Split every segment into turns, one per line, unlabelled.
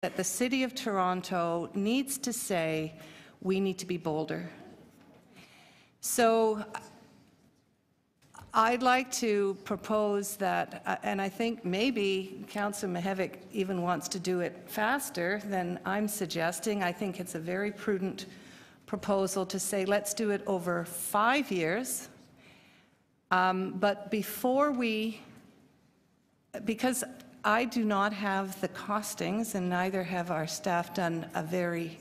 that the City of Toronto needs to say, we need to be bolder. So I'd like to propose that, and I think maybe Councillor Mihevc even wants to do it faster than I'm suggesting. I think it's a very prudent proposal to say, let's do it over 5 years. But before because I do not have the costings, and neither have our staff done a very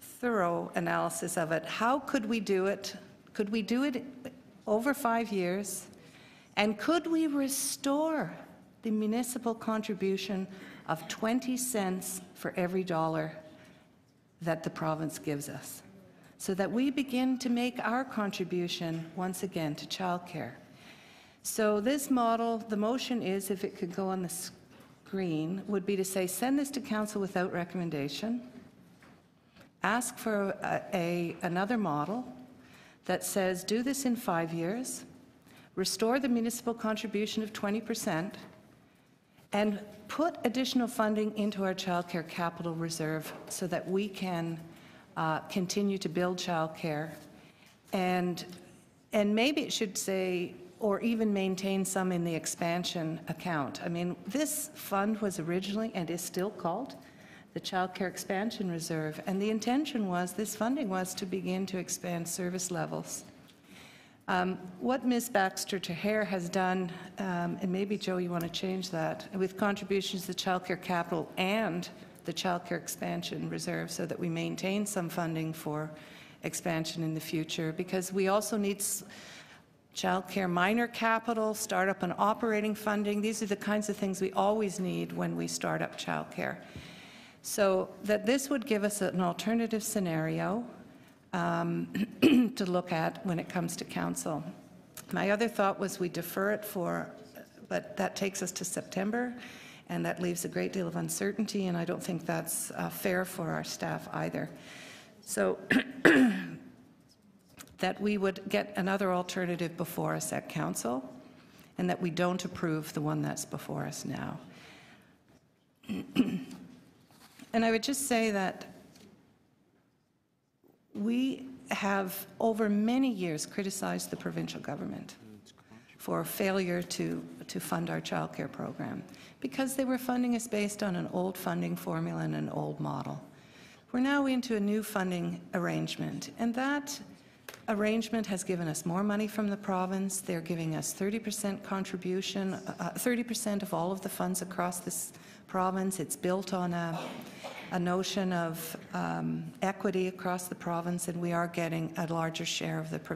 thorough analysis of it. How could we do it? Could we do it over 5 years? And could we restore the municipal contribution of 20 cents for every dollar that the province gives us, so that we begin to make our contribution once again to childcare? So this model, the motion is, if it could go on the screen, would be to say, send this to Council without recommendation, ask for another model that says, do this in 5 years, restore the municipal contribution of 20%, and put additional funding into our childcare capital reserve so that we can continue to build childcare. And maybe it should say, or even maintain some in the expansion account. I mean, this fund was originally and is still called the Childcare Expansion Reserve, and the intention was, this funding was to begin to expand service levels. What Ms. Baxter-Tahir has done, and maybe Joe, you want to change that, with contributions to the Childcare Capital and the Childcare Expansion Reserve, so that we maintain some funding for expansion in the future, because we also need childcare minor capital, startup and operating funding. These are the kinds of things we always need when we start up childcare. So that this would give us an alternative scenario to look at when it comes to Council. My other thought was we defer it but that takes us to September, and that leaves a great deal of uncertainty, and I don't think that's fair for our staff either. So that we would get another alternative before us at Council, and that we don't approve the one that's before us now. And I would just say that we have, over many years, criticized the provincial government for failure to fund our childcare program, because they were funding us based on an old funding formula and an old model. We're now into a new funding arrangement, and that arrangement has given us more money from the province. They're giving us 30% contribution, 30% of all of the funds across this province. It's built on a notion of equity across the province, and we are getting a larger share of the provincial